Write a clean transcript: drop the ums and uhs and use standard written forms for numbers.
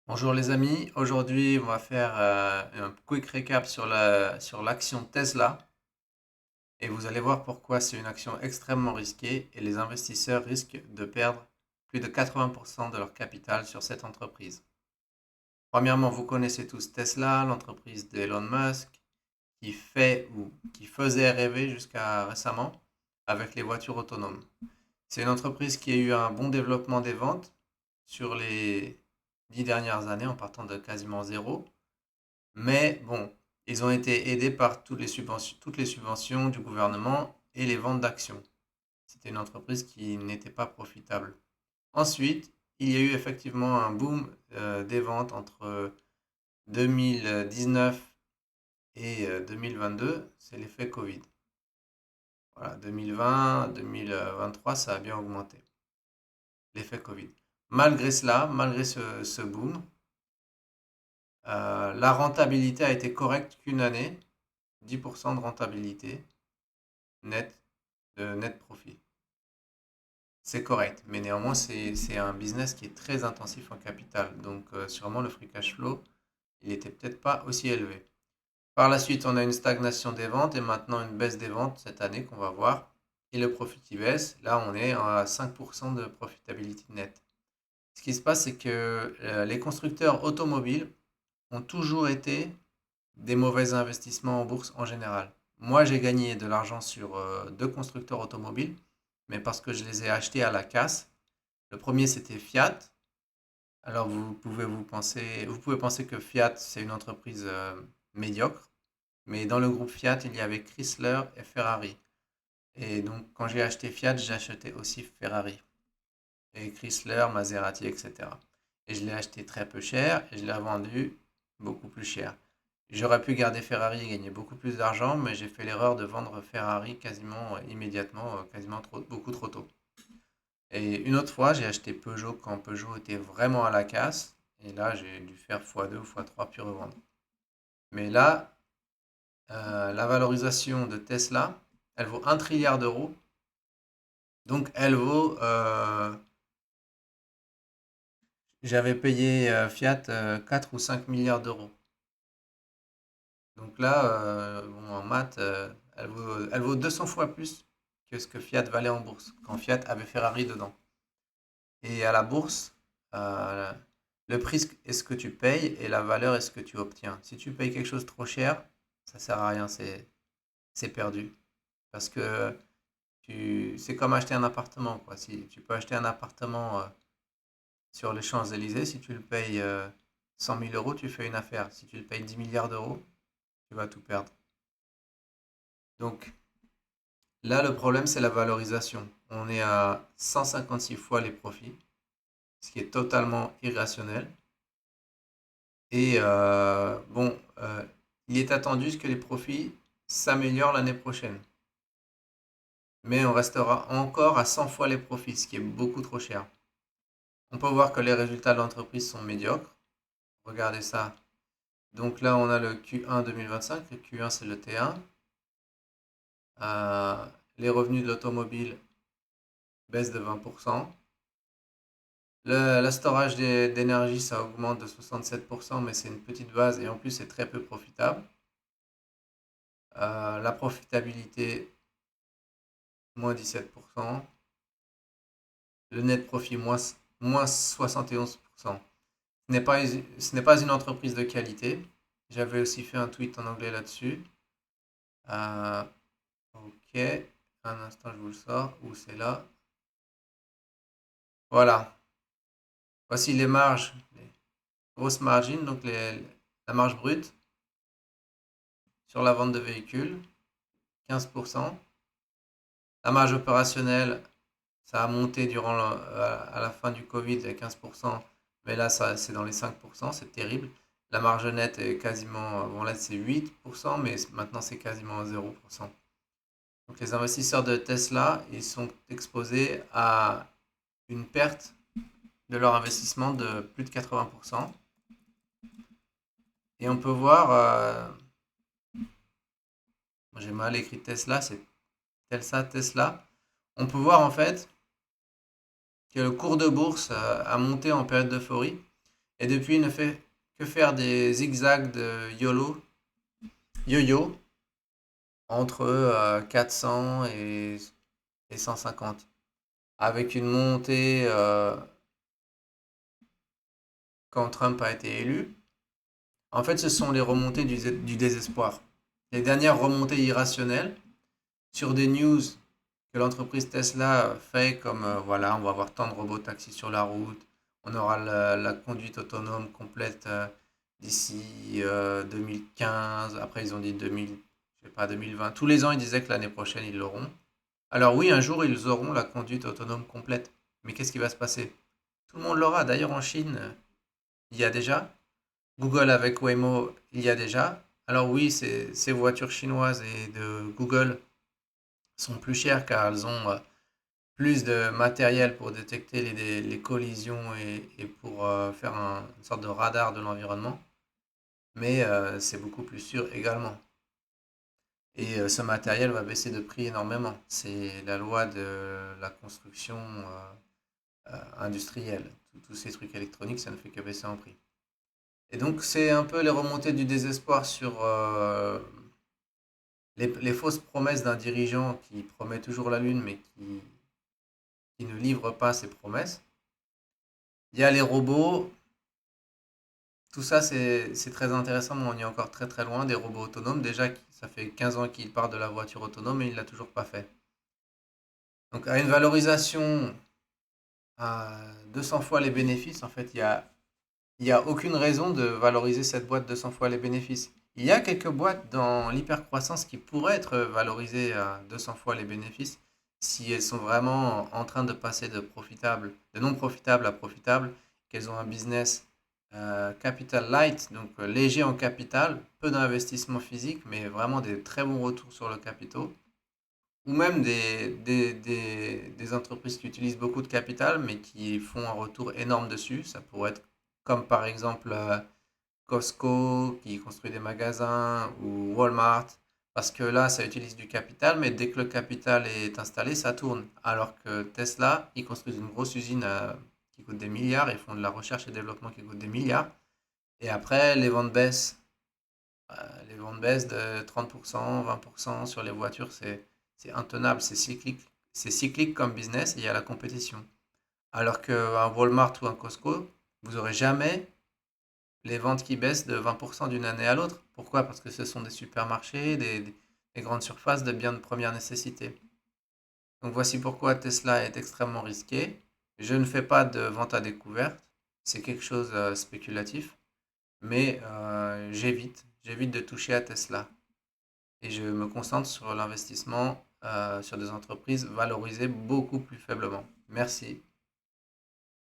Bonjour les amis, aujourd'hui on va faire un quick recap sur l'action Tesla et vous allez voir pourquoi c'est une action extrêmement risquée et les investisseurs risquent de perdre plus de 80% de leur capital sur cette entreprise. Premièrement, vous connaissez tous Tesla, l'entreprise d'Elon Musk qui fait ou qui faisait rêver jusqu'à récemment avec les voitures autonomes. C'est une entreprise qui a eu un bon développement des ventes sur les 10 dernières années en partant de quasiment zéro. Mais bon, ils ont été aidés par toutes les subventions du gouvernement et les ventes d'actions. C'était une entreprise qui n'était pas profitable. Ensuite, il y a eu effectivement un boom des ventes entre 2019 et 2022. C'est l'effet Covid. Voilà, 2020, 2023, ça a bien augmenté. L'effet Covid. Malgré cela, malgré ce boom, la rentabilité a été correcte qu'une année, 10% de rentabilité net, de net profit. C'est correct, mais néanmoins, c'est un business qui est très intensif en capital. Donc, sûrement, le free cash flow, il n'était peut-être pas aussi élevé. Par la suite, on a une stagnation des ventes et maintenant une baisse des ventes cette année qu'on va voir. Et le profit qui baisse, là, on est à 5% de profitabilité nette. Ce qui se passe, c'est que les constructeurs automobiles ont toujours été des mauvais investissements en bourse en général. Moi, j'ai gagné de l'argent sur deux constructeurs automobiles, mais parce que je les ai achetés à la casse. Le premier, c'était Fiat. Alors, vous pouvez penser que Fiat, c'est une entreprise médiocre, mais dans le groupe Fiat, il y avait Chrysler et Ferrari. Et donc, quand j'ai acheté Fiat, j'ai acheté aussi Ferrari et Chrysler, Maserati, etc. Et je l'ai acheté très peu cher et je l'ai vendu beaucoup plus cher. J'aurais pu garder Ferrari et gagner beaucoup plus d'argent, mais j'ai fait l'erreur de vendre Ferrari quasiment immédiatement, quasiment beaucoup trop tôt. Et une autre fois, j'ai acheté Peugeot quand Peugeot était vraiment à la casse. Et là, j'ai dû faire x2 ou x3 puis revendre. Mais là, la valorisation de Tesla, elle vaut 1 trilliard d'euros. Donc, elle vaut. J'avais payé Fiat 4 ou 5 milliards d'euros. Donc là, bon, en maths, elle vaut 200 fois plus que ce que Fiat valait en bourse, quand Fiat avait Ferrari dedans. Et à la bourse, euh, le prix est ce que tu payes et la valeur est ce que tu obtiens. Si tu payes quelque chose trop cher, ça sert à rien, c'est perdu. Parce que c'est comme acheter un appartement, quoi. Si tu peux acheter un appartement sur les Champs-Élysées, si tu le payes 100 000 euros, tu fais une affaire. Si tu le payes 10 milliards d'euros, tu vas tout perdre. Donc là, le problème, c'est la valorisation. On est à 156 fois les profits, ce qui est totalement irrationnel. Et bon, il est attendu que les profits s'améliorent l'année prochaine. Mais on restera encore à 100 fois les profits, ce qui est beaucoup trop cher. On peut voir que les résultats de l'entreprise sont médiocres. Regardez ça. Donc là, on a le Q1 2025. Le Q1, c'est le T1. Euh, les revenus de l'automobile baissent de 20%. La storage d'énergie, ça augmente de 67%, mais c'est une petite base et en plus, c'est très peu profitable. La profitabilité, moins 17%. Le net profit, moins 71%. Ce n'est pas une entreprise de qualité. J'avais aussi fait un tweet en anglais là-dessus. Euh, ok, un instant, je vous le sors. Où c'est là? Voilà. Voici les marges, les grosses margines, donc la marge brute sur la vente de véhicules, 15%. La marge opérationnelle, ça a monté à la fin du Covid à 15%, mais là, c'est dans les 5%, c'est terrible. La marge nette est quasiment, bon là c'est 8%, mais maintenant c'est quasiment 0%. Donc les investisseurs de Tesla, ils sont exposés à une perte de leur investissement de plus de 80%. Et on peut voir, j'ai mal écrit Tesla, c'est Tesla. On peut voir en fait que le cours de bourse a monté en période d'euphorie Et depuis, il ne fait que faire des zigzags de yo-yo, entre 400 et 150, avec une montée quand Trump a été élu. En fait, ce sont les remontées du désespoir. Les dernières remontées irrationnelles sur des news que l'entreprise Tesla fait, comme voilà, on va avoir tant de robots taxis sur la route, on aura la conduite autonome complète d'ici 2015. Après, ils ont dit 2000, je sais pas, 2020. Tous les ans, ils disaient que l'année prochaine, ils l'auront. Alors oui, un jour, ils auront la conduite autonome complète. Mais qu'est-ce qui va se passer? Tout le monde l'aura. D'ailleurs, en Chine, il y a déjà. Google avec Waymo, il y a déjà. Alors oui, ces voitures chinoises et de Google sont plus chères car elles ont plus de matériel pour détecter les collisions et pour faire une sorte de radar de l'environnement. Mais c'est beaucoup plus sûr également. Et ce matériel va baisser de prix énormément. C'est la loi de la construction industrielle. Tous ces trucs électroniques, ça ne fait que baisser en prix. Et donc, c'est un peu les remontées du désespoir sur les fausses promesses d'un dirigeant qui promet toujours la lune, mais qui ne livre pas ses promesses. Il y a les robots. Tout ça, c'est très intéressant, mais on y est encore très très loin des robots autonomes. Déjà, ça fait 15 ans qu'il part de la voiture autonome et il l'a toujours pas fait. Donc, à une valorisation à 200 fois les bénéfices, en fait, il y a aucune raison de valoriser cette boîte 200 fois les bénéfices. Il y a quelques boîtes dans l'hypercroissance qui pourraient être valorisées à 200 fois les bénéfices si elles sont vraiment en train de passer de non profitable à profitable, qu'elles ont un business capital light, donc léger en capital, peu d'investissement physique, mais vraiment des très bons retours sur le capital. Ou même des entreprises qui utilisent beaucoup de capital, mais qui font un retour énorme dessus. Ça pourrait être comme par exemple Costco qui construit des magasins ou Walmart. Parce que là, ça utilise du capital, mais dès que le capital est installé, ça tourne. Alors que Tesla, ils construisent une grosse usine qui coûte des milliards, ils font de la recherche et développement qui coûte des milliards. Et après, les ventes baissent. Les ventes baissent de 30%, 20% sur les voitures, c'est intenable, c'est cyclique. C'est cyclique comme business et il y a la compétition. Alors qu'un Walmart ou un Costco, vous n'aurez jamais les ventes qui baissent de 20% d'une année à l'autre. Pourquoi? Parce que ce sont des supermarchés, des grandes surfaces de biens de première nécessité. Donc voici pourquoi Tesla est extrêmement risqué. Je ne fais pas de vente à découvert, c'est quelque chose de spéculatif, mais j'évite de toucher à Tesla. Et je me concentre sur l'investissement sur des entreprises valorisées beaucoup plus faiblement. Merci.